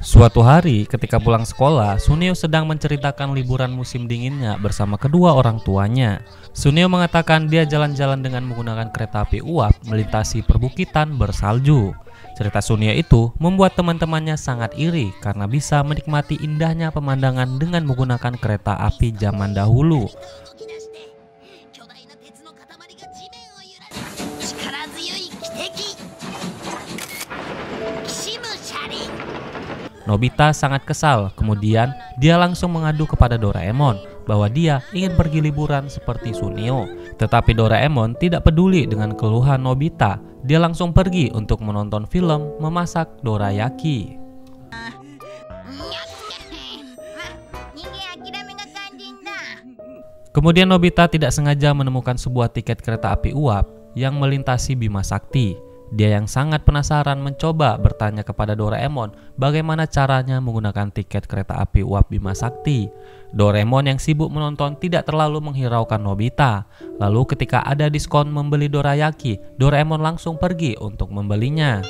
Suatu hari ketika pulang sekolah, Suneo sedang menceritakan liburan musim dinginnya bersama kedua orang tuanya. Suneo mengatakan dia jalan-jalan dengan menggunakan kereta api uap melintasi perbukitan bersalju. Cerita Suneo itu membuat teman-temannya sangat iri karena bisa menikmati indahnya pemandangan dengan menggunakan kereta api zaman dahulu. Nobita sangat kesal, kemudian dia langsung mengadu kepada Doraemon bahwa dia ingin pergi liburan seperti Suneo. Tetapi Doraemon tidak peduli dengan keluhan Nobita, dia langsung pergi untuk menonton film memasak dorayaki. Kemudian Nobita tidak sengaja menemukan sebuah tiket kereta api uap yang melintasi Bima Sakti. Dia yang sangat penasaran mencoba bertanya kepada Doraemon bagaimana caranya menggunakan tiket kereta api uap Bima Sakti. Doraemon yang sibuk menonton tidak terlalu menghiraukan Nobita. Lalu ketika ada diskon membeli dorayaki, Doraemon langsung pergi untuk membelinya.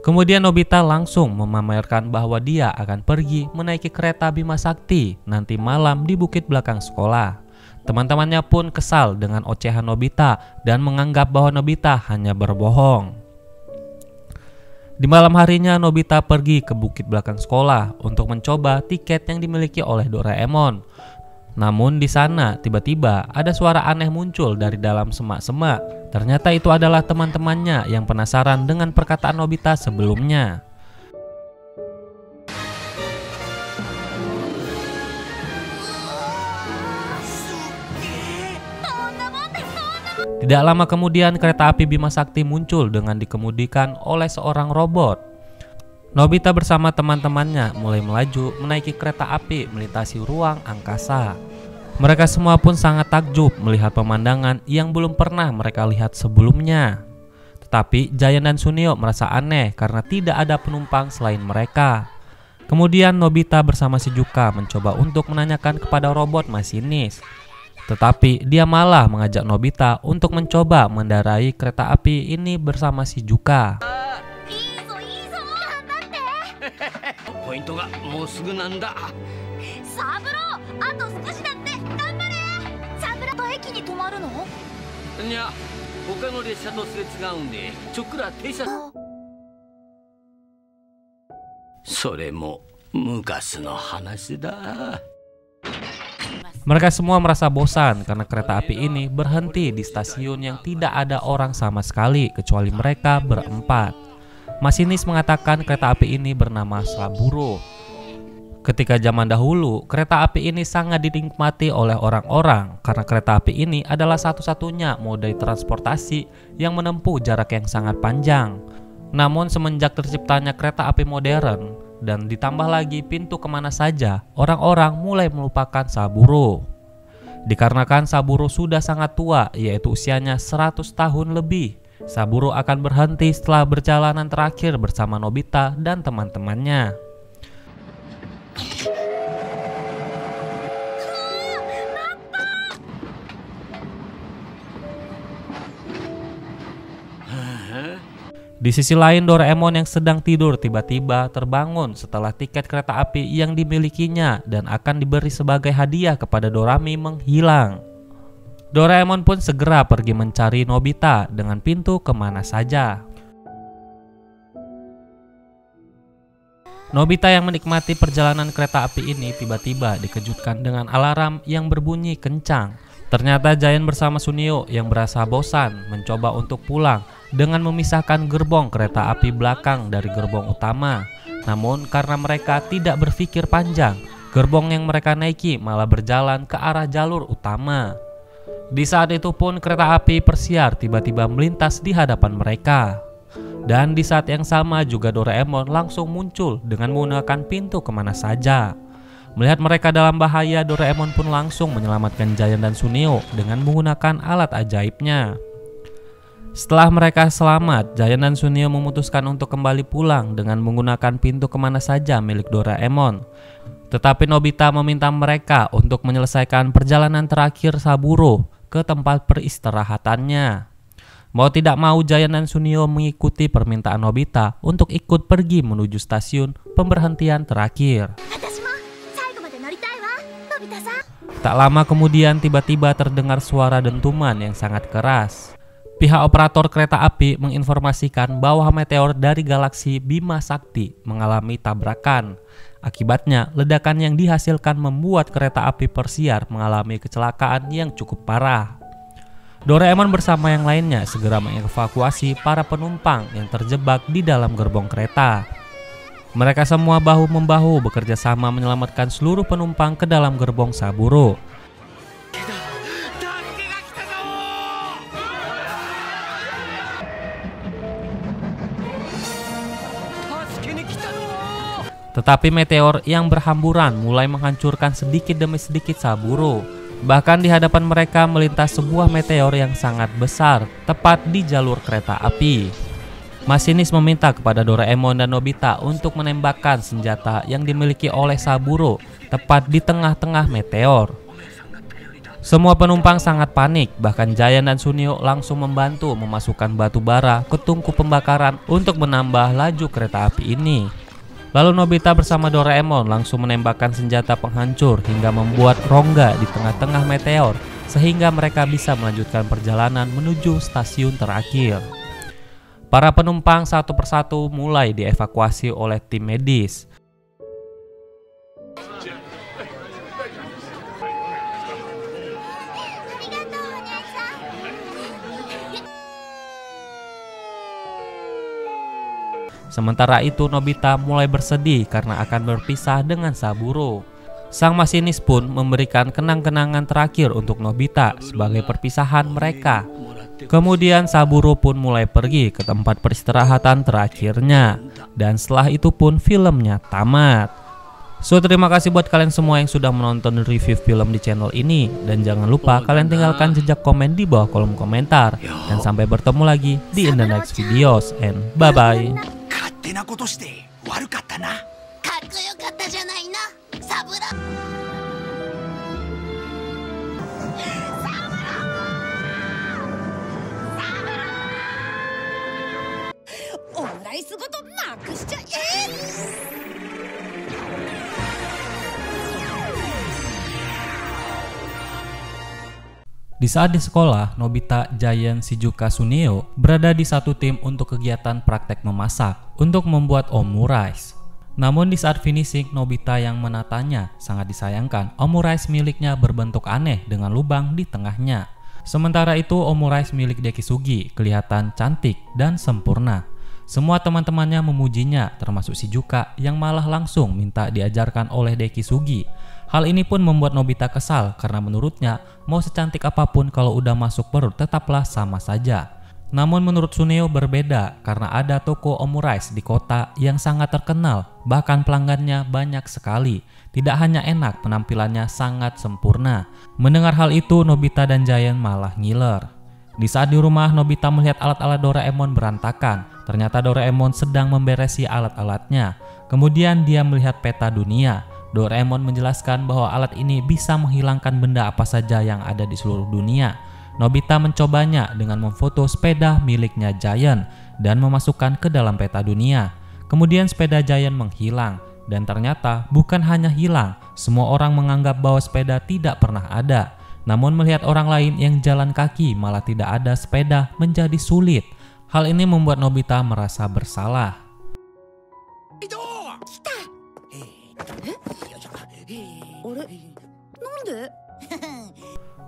Kemudian Nobita langsung memamerkan bahwa dia akan pergi menaiki kereta Bima Sakti nanti malam di bukit belakang sekolah. Teman-temannya pun kesal dengan ocehan Nobita dan menganggap bahwa Nobita hanya berbohong. Di malam harinya Nobita pergi ke bukit belakang sekolah untuk mencoba tiket yang dimiliki oleh Doraemon. Namun di sana tiba-tiba ada suara aneh muncul dari dalam semak-semak. Ternyata itu adalah teman-temannya yang penasaran dengan perkataan Nobita sebelumnya. Tidak lama kemudian kereta api Bima Sakti muncul dengan dikemudikan oleh seorang robot. Nobita bersama teman-temannya mulai melaju menaiki kereta api melintasi ruang angkasa. Mereka semua pun sangat takjub melihat pemandangan yang belum pernah mereka lihat sebelumnya. Tetapi Giant dan Suneo merasa aneh karena tidak ada penumpang selain mereka. Kemudian Nobita bersama Shizuka mencoba untuk menanyakan kepada robot masinis. Tetapi dia malah mengajak Nobita untuk mencoba mendarai kereta api ini bersama Shizuka. Mereka semua merasa bosan karena kereta api ini berhenti di stasiun yang tidak ada orang sama sekali kecuali mereka berempat. Masinis mengatakan kereta api ini bernama Saburo. Ketika zaman dahulu, kereta api ini sangat dinikmati oleh orang-orang karena kereta api ini adalah satu-satunya moda transportasi yang menempuh jarak yang sangat panjang. Namun semenjak terciptanya kereta api modern dan ditambah lagi pintu kemana saja, orang-orang mulai melupakan Saburo. Dikarenakan Saburo sudah sangat tua, yaitu usianya 100 tahun lebih, Saburo akan berhenti setelah perjalanan terakhir bersama Nobita dan teman-temannya. Di sisi lain, Doraemon yang sedang tidur tiba-tiba terbangun setelah tiket kereta api yang dimilikinya dan akan diberi sebagai hadiah kepada Dorami menghilang. Doraemon pun segera pergi mencari Nobita dengan pintu kemana saja. Nobita yang menikmati perjalanan kereta api ini tiba-tiba dikejutkan dengan alarm yang berbunyi kencang. Ternyata Giant bersama Suneo yang berasa bosan mencoba untuk pulang dengan memisahkan gerbong kereta api belakang dari gerbong utama. Namun karena mereka tidak berpikir panjang, gerbong yang mereka naiki malah berjalan ke arah jalur utama. Di saat itu pun kereta api persiar tiba-tiba melintas di hadapan mereka. Dan di saat yang sama juga Doraemon langsung muncul dengan menggunakan pintu kemana saja. Melihat mereka dalam bahaya, Doraemon pun langsung menyelamatkan Giant dan Suneo dengan menggunakan alat ajaibnya. Setelah mereka selamat, Giant dan Suneo memutuskan untuk kembali pulang dengan menggunakan pintu kemana saja milik Doraemon. Tetapi Nobita meminta mereka untuk menyelesaikan perjalanan terakhir Saburo ke tempat peristirahatannya. Mau tidak mau, Giant dan Sunio mengikuti permintaan Nobita untuk ikut pergi menuju stasiun pemberhentian terakhir. Tak lama kemudian tiba-tiba terdengar suara dentuman yang sangat keras. Pihak operator kereta api menginformasikan bahwa meteor dari galaksi Bima Sakti mengalami tabrakan. Akibatnya, ledakan yang dihasilkan membuat kereta api Persiar mengalami kecelakaan yang cukup parah. Doraemon bersama yang lainnya segera mengevakuasi para penumpang yang terjebak di dalam gerbong kereta. Mereka semua bahu-membahu bekerja sama menyelamatkan seluruh penumpang ke dalam gerbong Saburo. Tetapi meteor yang berhamburan mulai menghancurkan sedikit demi sedikit Saburo. Bahkan di hadapan mereka melintas sebuah meteor yang sangat besar, tepat di jalur kereta api. Masinis meminta kepada Doraemon dan Nobita untuk menembakkan senjata yang dimiliki oleh Saburo tepat di tengah-tengah meteor. Semua penumpang sangat panik, bahkan Giant dan Sunio langsung membantu memasukkan batu bara ke tungku pembakaran untuk menambah laju kereta api ini. Lalu Nobita bersama Doraemon langsung menembakkan senjata penghancur hingga membuat rongga di tengah-tengah meteor sehingga mereka bisa melanjutkan perjalanan menuju stasiun terakhir. Para penumpang satu persatu mulai dievakuasi oleh tim medis. Sementara itu Nobita mulai bersedih karena akan berpisah dengan Saburo. Sang masinis pun memberikan kenang-kenangan terakhir untuk Nobita sebagai perpisahan mereka. Kemudian Saburo pun mulai pergi ke tempat peristirahatan terakhirnya. Dan setelah itu pun filmnya tamat. So, terima kasih buat kalian semua yang sudah menonton review film di channel ini. Dan jangan lupa kalian tinggalkan jejak komen di bawah kolom komentar. Dan sampai bertemu lagi di the next videos, and bye-bye. 勝手なことして悪かったな。かっこよかったじゃないな、サブラ。オムライスごとなくしちゃえ。Di saat di sekolah, Nobita, Giant, Shizuka, Sunio berada di satu tim untuk kegiatan praktek memasak untuk membuat omurice. Namun di saat finishing, Nobita yang menatanya sangat disayangkan omurice miliknya berbentuk aneh dengan lubang di tengahnya. Sementara itu omurice milik Dekisugi kelihatan cantik dan sempurna. Semua teman-temannya memujinya, termasuk Shizuka yang malah langsung minta diajarkan oleh Dekisugi. Hal ini pun membuat Nobita kesal karena menurutnya mau secantik apapun kalau udah masuk perut tetaplah sama saja. Namun menurut Sunio berbeda karena ada toko omurice di kota yang sangat terkenal, bahkan pelanggannya banyak sekali. Tidak hanya enak, penampilannya sangat sempurna. Mendengar hal itu Nobita dan Giant malah ngiler. Di saat di rumah Nobita melihat alat-alat Doraemon berantakan. Ternyata Doraemon sedang memberesi alat-alatnya. Kemudian dia melihat peta dunia. Doraemon menjelaskan bahwa alat ini bisa menghilangkan benda apa saja yang ada di seluruh dunia. Nobita mencobanya dengan memfoto sepeda miliknya Giant dan memasukkan ke dalam peta dunia. Kemudian sepeda Giant menghilang dan ternyata bukan hanya hilang, semua orang menganggap bahwa sepeda tidak pernah ada. Namun melihat orang lain yang jalan kaki malah tidak ada sepeda menjadi sulit. Hal ini membuat Nobita merasa bersalah.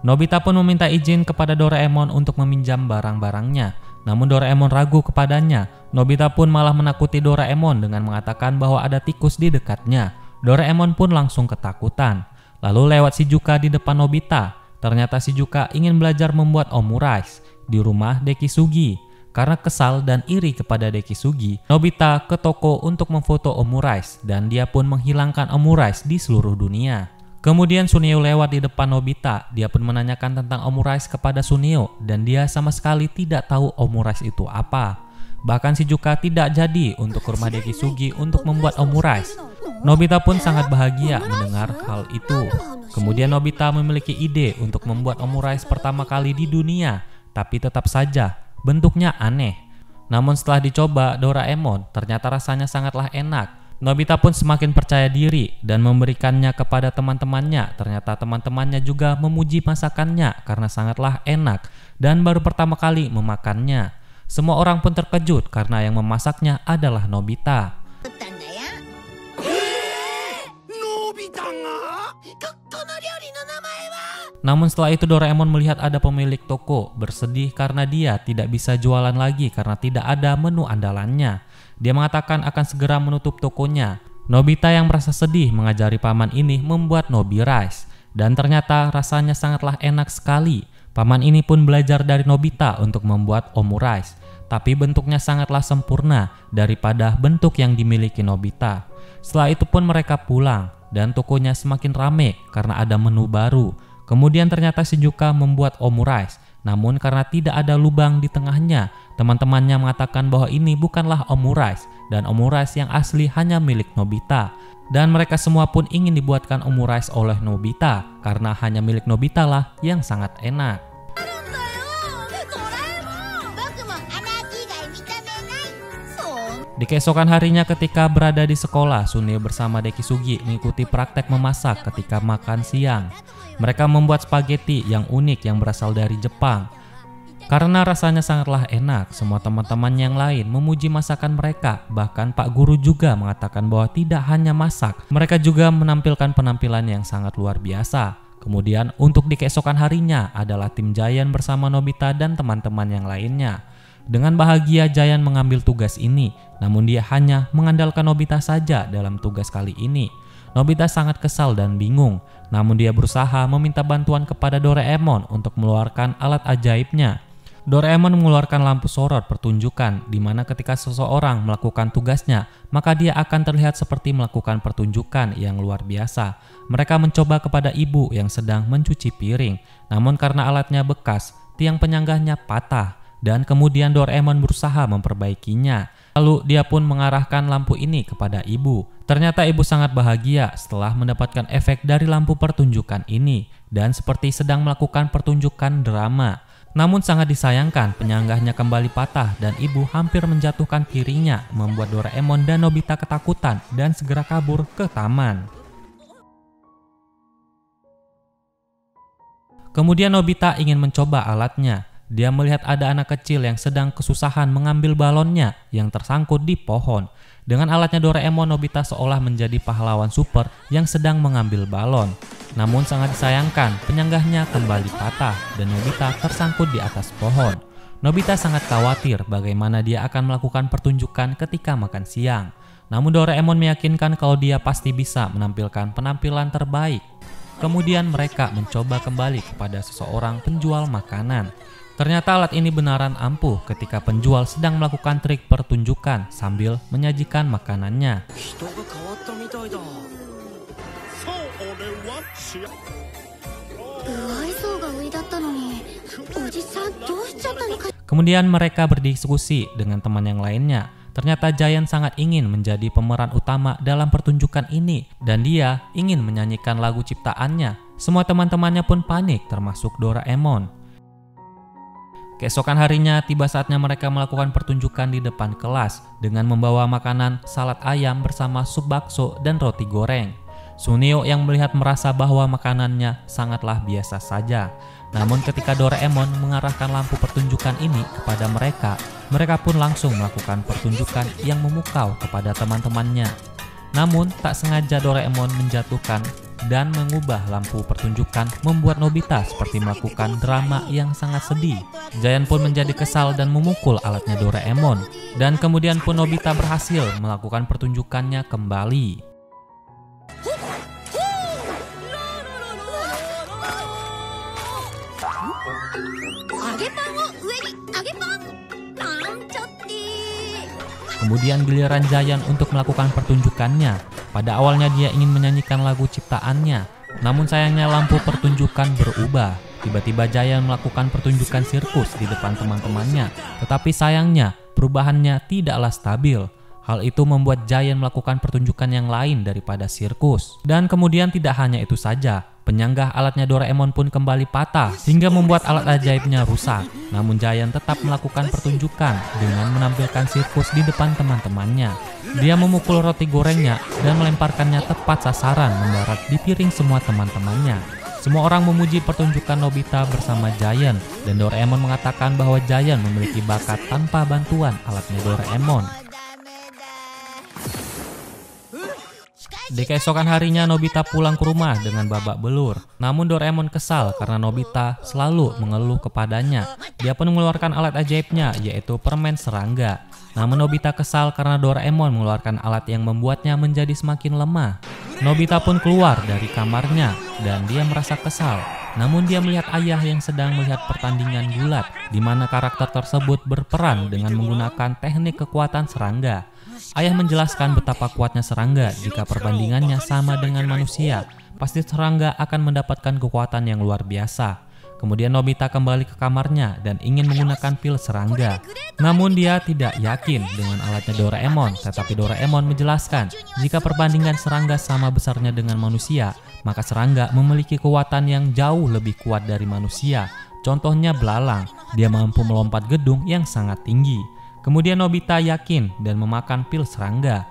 Nobita pun meminta izin kepada Doraemon untuk meminjam barang-barangnya. Namun Doraemon ragu kepadanya. Nobita pun malah menakuti Doraemon dengan mengatakan bahwa ada tikus di dekatnya. Doraemon pun langsung ketakutan. Lalu lewat Shizuka di depan Nobita. Ternyata Shizuka ingin belajar membuat omurice di rumah Dekisugi. Karena kesal dan iri kepada Dekisugi, Nobita ke toko untuk memfoto omurice dan dia pun menghilangkan omurice di seluruh dunia. Kemudian Sunio lewat di depan Nobita, dia pun menanyakan tentang omurice kepada Sunio dan dia sama sekali tidak tahu omurice itu apa. Bahkan Shizuka tidak jadi untuk ke rumah Dekisugi untuk membuat omurice. Nobita pun sangat bahagia mendengar hal itu. Kemudian Nobita memiliki ide untuk membuat omurice pertama kali di dunia, tapi tetap saja bentuknya aneh. Namun setelah dicoba Doraemon, ternyata rasanya sangatlah enak. Nobita pun semakin percaya diri dan memberikannya kepada teman-temannya. Ternyata teman-temannya juga memuji masakannya karena sangatlah enak dan baru pertama kali memakannya. Semua orang pun terkejut karena yang memasaknya adalah Nobita. Namun setelah itu Doraemon melihat ada pemilik toko bersedih karena dia tidak bisa jualan lagi karena tidak ada menu andalannya. Dia mengatakan akan segera menutup tokonya. Nobita yang merasa sedih mengajari paman ini membuat Nobi Rice. Dan ternyata rasanya sangatlah enak sekali. Paman ini pun belajar dari Nobita untuk membuat omurice. Tapi bentuknya sangatlah sempurna daripada bentuk yang dimiliki Nobita. Setelah itu pun mereka pulang dan tokonya semakin rame karena ada menu baru. Kemudian ternyata Shizuka membuat omurice, namun karena tidak ada lubang di tengahnya, teman-temannya mengatakan bahwa ini bukanlah omurice dan omurice yang asli hanya milik Nobita. Dan mereka semua pun ingin dibuatkan omurice oleh Nobita karena hanya milik Nobita lah yang sangat enak. Di keesokan harinya ketika berada di sekolah, Suneo bersama Dekisugi mengikuti praktek memasak ketika makan siang. Mereka membuat spaghetti yang unik yang berasal dari Jepang. Karena rasanya sangatlah enak, semua teman-teman yang lain memuji masakan mereka. Bahkan Pak Guru juga mengatakan bahwa tidak hanya masak, mereka juga menampilkan penampilan yang sangat luar biasa. Kemudian untuk di keesokan harinya adalah tim Giant bersama Nobita dan teman-teman yang lainnya. Dengan bahagia Giant mengambil tugas ini, namun dia hanya mengandalkan Nobita saja dalam tugas kali ini. Nobita sangat kesal dan bingung, namun dia berusaha meminta bantuan kepada Doraemon untuk mengeluarkan alat ajaibnya. Doraemon mengeluarkan lampu sorot pertunjukan, di mana ketika seseorang melakukan tugasnya, maka dia akan terlihat seperti melakukan pertunjukan yang luar biasa. Mereka mencoba kepada ibu yang sedang mencuci piring, namun karena alatnya bekas, tiang penyanggahnya patah. Dan kemudian Doraemon berusaha memperbaikinya. Lalu dia pun mengarahkan lampu ini kepada ibu. Ternyata ibu sangat bahagia setelah mendapatkan efek dari lampu pertunjukan ini. Dan seperti sedang melakukan pertunjukan drama. Namun sangat disayangkan penyanggahnya kembali patah dan ibu hampir menjatuhkan piringnya. Membuat Doraemon dan Nobita ketakutan dan segera kabur ke taman. Kemudian Nobita ingin mencoba alatnya. Dia melihat ada anak kecil yang sedang kesusahan mengambil balonnya yang tersangkut di pohon. Dengan alatnya Doraemon, Nobita seolah menjadi pahlawan super yang sedang mengambil balon. Namun sangat disayangkan, penyanggahnya kembali patah dan Nobita tersangkut di atas pohon. Nobita sangat khawatir bagaimana dia akan melakukan pertunjukan ketika makan siang. Namun Doraemon meyakinkan kalau dia pasti bisa menampilkan penampilan terbaik. Kemudian mereka mencoba kembali kepada seseorang penjual makanan. Ternyata alat ini benaran ampuh ketika penjual sedang melakukan trik pertunjukan sambil menyajikan makanannya. Kemudian mereka berdiskusi dengan teman yang lainnya. Ternyata Giant sangat ingin menjadi pemeran utama dalam pertunjukan ini dan dia ingin menyanyikan lagu ciptaannya. Semua teman-temannya pun panik termasuk Doraemon. Keesokan harinya tiba saatnya mereka melakukan pertunjukan di depan kelas dengan membawa makanan salad ayam bersama sup bakso dan roti goreng. Suneo yang melihat merasa bahwa makanannya sangatlah biasa saja. Namun ketika Doraemon mengarahkan lampu pertunjukan ini kepada mereka, mereka pun langsung melakukan pertunjukan yang memukau kepada teman-temannya. Namun tak sengaja Doraemon menjatuhkan dan mengubah lampu pertunjukan membuat Nobita seperti melakukan drama yang sangat sedih. Giant pun menjadi kesal dan memukul alatnya Doraemon. Dan kemudian pun Nobita berhasil melakukan pertunjukannya kembali. Kemudian giliran Giant untuk melakukan pertunjukannya. Pada awalnya dia ingin menyanyikan lagu ciptaannya, namun sayangnya lampu pertunjukan berubah. Tiba-tiba Giant melakukan pertunjukan sirkus di depan teman-temannya, tetapi sayangnya perubahannya tidaklah stabil. Hal itu membuat Giant melakukan pertunjukan yang lain daripada sirkus. Dan kemudian tidak hanya itu saja, penyanggah alatnya Doraemon pun kembali patah hingga membuat alat ajaibnya rusak. Namun Giant tetap melakukan pertunjukan dengan menampilkan sirkus di depan teman-temannya. Dia memukul roti gorengnya dan melemparkannya tepat sasaran mendarat di piring semua teman-temannya. Semua orang memuji pertunjukan Nobita bersama Giant, dan Doraemon mengatakan bahwa Giant memiliki bakat tanpa bantuan alatnya Doraemon. Di keesokan harinya Nobita pulang ke rumah dengan babak belur. Namun Doraemon kesal karena Nobita selalu mengeluh kepadanya. Dia pun mengeluarkan alat ajaibnya, yaitu permen serangga. Namun Nobita kesal karena Doraemon mengeluarkan alat yang membuatnya menjadi semakin lemah. Nobita pun keluar dari kamarnya dan dia merasa kesal. Namun dia melihat ayah yang sedang melihat pertandingan gulat, di mana karakter tersebut berperan dengan menggunakan teknik kekuatan serangga. Ayah menjelaskan betapa kuatnya serangga jika perbandingannya sama dengan manusia. Pasti serangga akan mendapatkan kekuatan yang luar biasa. Kemudian Nobita kembali ke kamarnya dan ingin menggunakan pil serangga. Namun dia tidak yakin dengan alatnya Doraemon, tetapi Doraemon menjelaskan jika perbandingan serangga sama besarnya dengan manusia, maka serangga memiliki kekuatan yang jauh lebih kuat dari manusia. Contohnya belalang, dia mampu melompat gedung yang sangat tinggi. Kemudian Nobita yakin dan memakan pil serangga.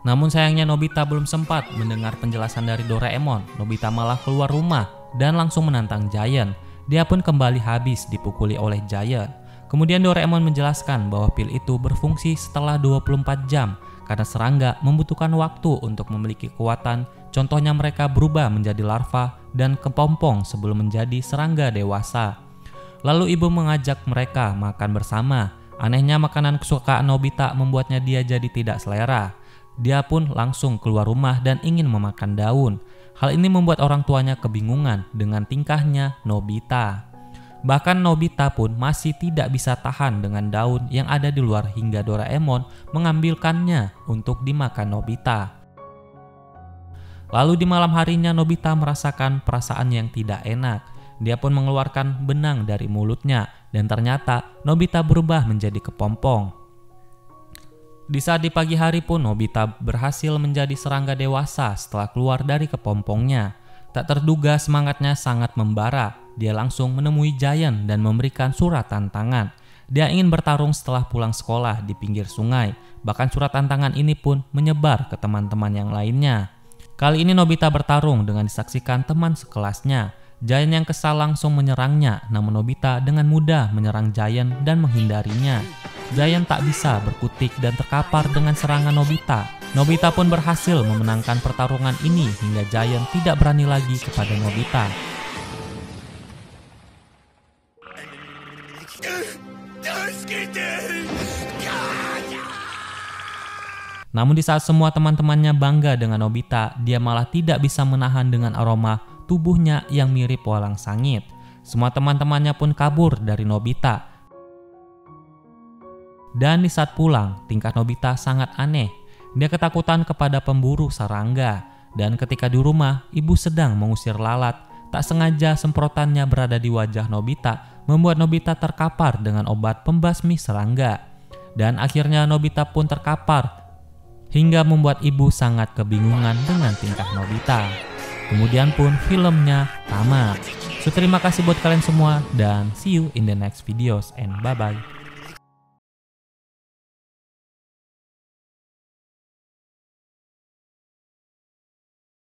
Namun sayangnya Nobita belum sempat mendengar penjelasan dari Doraemon. Nobita malah keluar rumah dan langsung menantang Giant. Dia pun kembali habis dipukuli oleh Giant. Kemudian Doraemon menjelaskan bahwa pil itu berfungsi setelah 24 jam karena serangga membutuhkan waktu untuk memiliki kekuatan. Contohnya mereka berubah menjadi larva dan kepompong sebelum menjadi serangga dewasa. Lalu ibu mengajak mereka makan bersama. Anehnya makanan kesukaan Nobita membuatnya dia jadi tidak selera. Dia pun langsung keluar rumah dan ingin memakan daun. Hal ini membuat orang tuanya kebingungan dengan tingkahnya Nobita. Bahkan Nobita pun masih tidak bisa tahan dengan daun yang ada di luar hingga Doraemon mengambilkannya untuk dimakan Nobita. Lalu di malam harinya Nobita merasakan perasaan yang tidak enak. Dia pun mengeluarkan benang dari mulutnya dan ternyata Nobita berubah menjadi kepompong. Di saat di pagi hari pun Nobita berhasil menjadi serangga dewasa setelah keluar dari kepompongnya. Tak terduga semangatnya sangat membara. Dia langsung menemui Giant dan memberikan surat tantangan. Dia ingin bertarung setelah pulang sekolah di pinggir sungai. Bahkan surat tantangan ini pun menyebar ke teman-teman yang lainnya. Kali ini Nobita bertarung dengan disaksikan teman sekelasnya. Giant yang kesal langsung menyerangnya, namun Nobita dengan mudah menyerang Giant dan menghindarinya. Giant tak bisa berkutik dan terkapar dengan serangan Nobita. Nobita pun berhasil memenangkan pertarungan ini hingga Giant tidak berani lagi kepada Nobita. Namun di saat semua teman-temannya bangga dengan Nobita, dia malah tidak bisa menahan dengan aroma tubuhnya yang mirip walang sangit. Semua teman-temannya pun kabur dari Nobita. Dan di saat pulang, tingkah Nobita sangat aneh. Dia ketakutan kepada pemburu serangga. Dan ketika di rumah, ibu sedang mengusir lalat. Tak sengaja semprotannya berada di wajah Nobita, membuat Nobita terkapar dengan obat pembasmi serangga. Dan akhirnya Nobita pun terkapar, hingga membuat ibu sangat kebingungan dengan tingkah Nobita. Kemudian pun filmnya tamat. So terima kasih buat kalian semua dan see you in the next videos and bye bye.